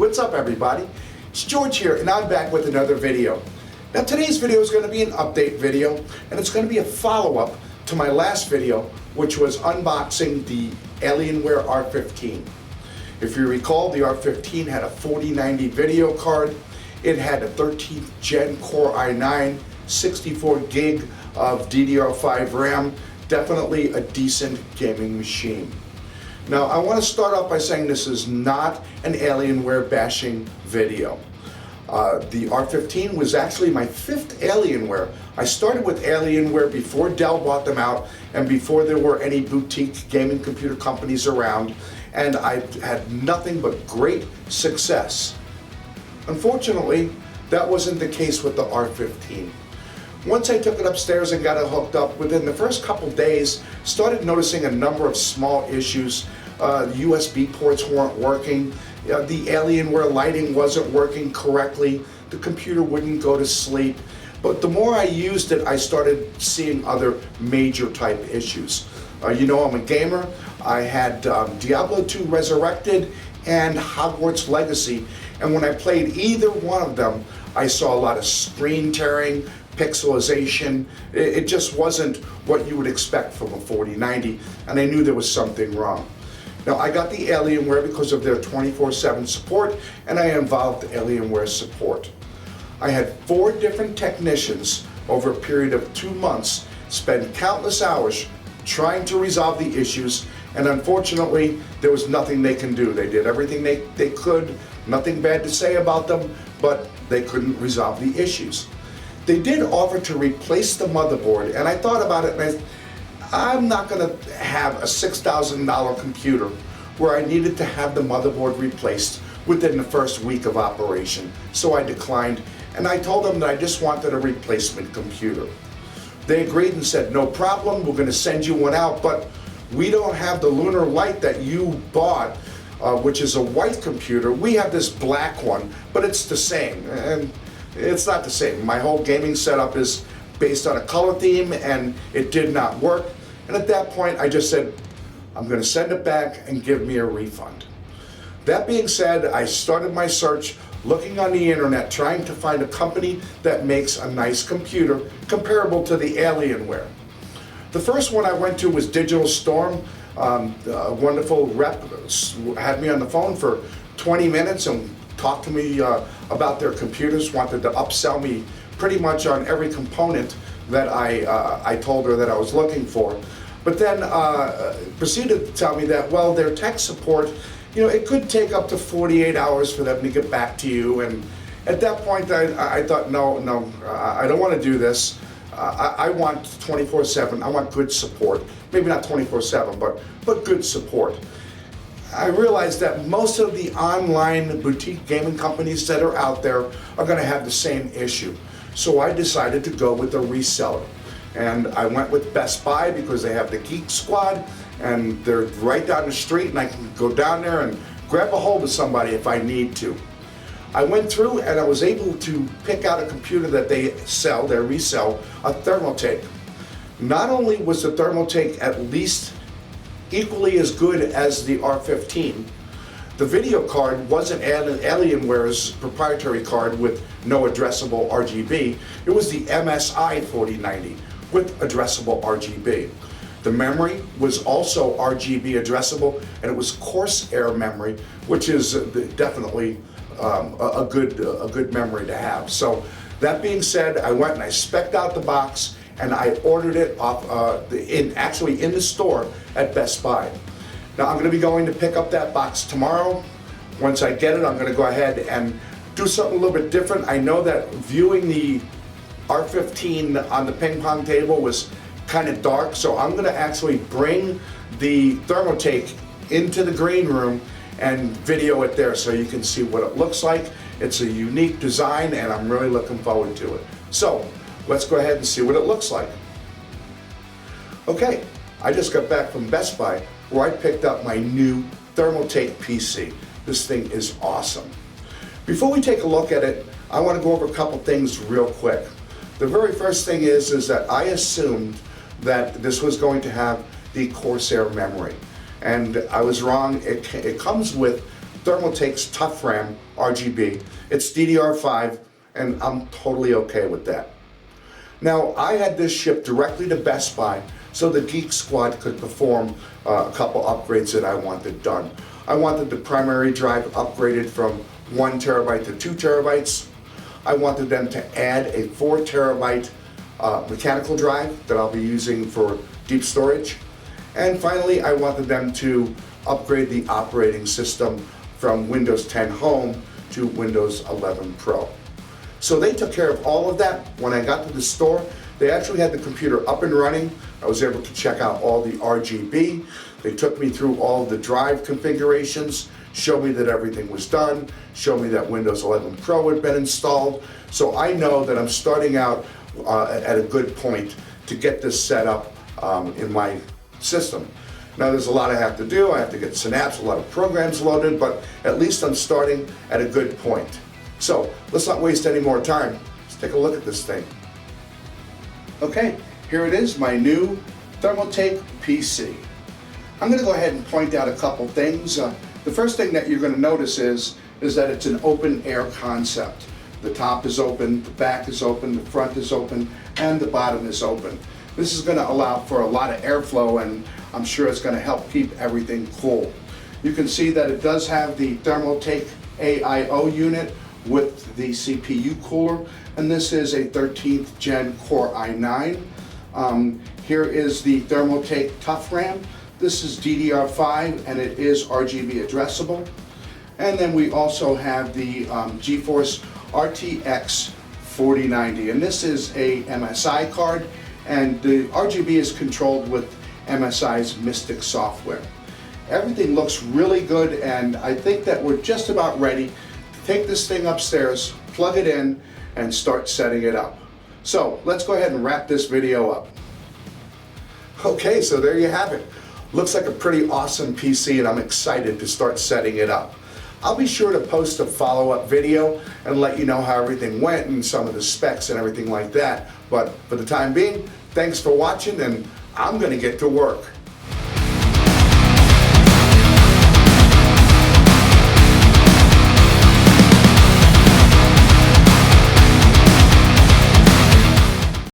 What's up, everybody? It's George here, and I'm back with another video. Now today's video is going to be an update video, and it's going to be a follow-up to my last video, which was unboxing the Alienware R15. If you recall, the R15 had a 4090 video card. It had a 13th Gen Core i9, 64 gig of DDR5 RAM, definitely a decent gaming machine. Now, I want to start off by saying this is not an Alienware bashing video. The R15 was actually my 5th Alienware. I started with Alienware before Dell bought them out and before there were any boutique gaming computer companies around, and I had nothing but great success. Unfortunately, that wasn't the case with the R15. Once I took it upstairs and got it hooked up, within the first couple days, started noticing a number of small issues. USB ports weren't working, the Alienware lighting wasn't working correctly, the computer wouldn't go to sleep. But the more I used it, I started seeing other major type issues. You know, I'm a gamer. I had Diablo 2 Resurrected and Hogwarts Legacy, and when I played either one of them, I saw a lot of screen tearing, pixelization. It just wasn't what you would expect from a 4090, and I knew there was something wrong. Now, I got the Alienware because of their 24/7 support, and I involved Alienware support. I had 4 different technicians over a period of 2 months spend countless hours trying to resolve the issues, and unfortunately, there was nothing they can do. They did everything they could, nothing bad to say about them, but they couldn't resolve the issues. They did offer to replace the motherboard, and I thought about it, and I'm not going to have a $6,000 computer where I needed to have the motherboard replaced within the first week of operation. So I declined, and I told them that I just wanted a replacement computer. They agreed and said, no problem, we're going to send you one out, but we don't have the Lunar Light that you bought, which is a white computer. We have this black one, but it's the same. And it's not the same. My whole gaming setup is based on a color theme, and it did not work. And at that point, I just said, I'm going to send it back and give me a refund. That being said, I started my search, looking on the internet, trying to find a company that makes a nice computer comparable to the Alienware. The first one I went to was Digital Storm. A wonderful rep had me on the phone for 20 minutes and talked to me about their computers, wanted to upsell me pretty much on every component that I told her that I was looking for. But then proceeded to tell me that, well, their tech support, you know, it could take up to 48 hours for them to get back to you. And at that point, I thought, no, I don't want to do this. I want 24/7. I want good support. Maybe not 24/7, but good support. I realized that most of the online boutique gaming companies that are out there are going to have the same issue. So I decided to go with a reseller. And I went with Best Buy because they have the Geek Squad, and they're right down the street, and I can go down there and grab a hold of somebody if I need to. I went through and I was able to pick out a computer that they resell, a Thermaltake. Not only was the Thermaltake at least equally as good as the R15, the video card wasn't Alienware's proprietary card with no addressable RGB. It was the MSI 4090 with addressable RGB. The memory was also RGB addressable, and it was Corsair memory, which is definitely a good memory to have. So that being said, I went and I spec'd out the box, and I ordered it off actually in the store at Best Buy. Now I'm going to be going to pick up that box tomorrow. Once I get it, I'm going to go ahead and do something a little bit different. I know that viewing the R15 on the ping pong table was kind of dark, so I'm going to actually bring the Thermaltake into the green room and video it there so you can see what it looks like. It's a unique design, and I'm really looking forward to it. So let's go ahead and see what it looks like. Okay, I just got back from Best Buy where I picked up my new Thermaltake PC. This thing is awesome. Before we take a look at it, I want to go over a couple things real quick. The very first thing is that I assumed that this was going to have the Corsair memory. And I was wrong. It comes with Thermaltake's Tough RAM RGB. It's DDR5, and I'm totally okay with that. Now, I had this shipped directly to Best Buy so the Geek Squad could perform a couple upgrades that I wanted done. I wanted the primary drive upgraded from 1 terabyte to 2 terabytes. I wanted them to add a 4 terabyte mechanical drive that I'll be using for deep storage. And finally, I wanted them to upgrade the operating system from Windows 10 Home to Windows 11 Pro. So they took care of all of that. When I got to the store, they actually had the computer up and running. I was able to check out all the RGB. They took me through all the drive configurations, showed me that everything was done, showed me that Windows 11 Pro had been installed. So I know that I'm starting out at a good point to get this set up in my system. Now there's a lot I have to do. I have to get Synapse, a lot of programs loaded, but at least I'm starting at a good point. So let's not waste any more time. Let's take a look at this thing. Okay, here it is, my new Thermaltake PC. I'm going to go ahead and point out a couple things. The first thing that you're going to notice is that it's an open air concept. The top is open, the back is open, the front is open, and the bottom is open. This is going to allow for a lot of airflow, and I'm sure it's going to help keep everything cool. You can see that it does have the Thermaltake AIO unit with the CPU cooler, and this is a 13th Gen Core i9. Here is the Thermaltake Tough RAM. This is DDR5 and it is RGB addressable. And then we also have the GeForce RTX 4090, and this is a MSI card, and the RGB is controlled with MSI's Mystic software. Everything looks really good, and I think that we're just about ready to take this thing upstairs, plug it in, and start setting it up. So let's go ahead and wrap this video up. Okay, so there you have it. Looks like a pretty awesome PC, and I'm excited to start setting it up. I'll be sure to post a follow-up video and let you know how everything went and some of the specs and everything like that. But for the time being, thanks for watching, and I'm going to get to work.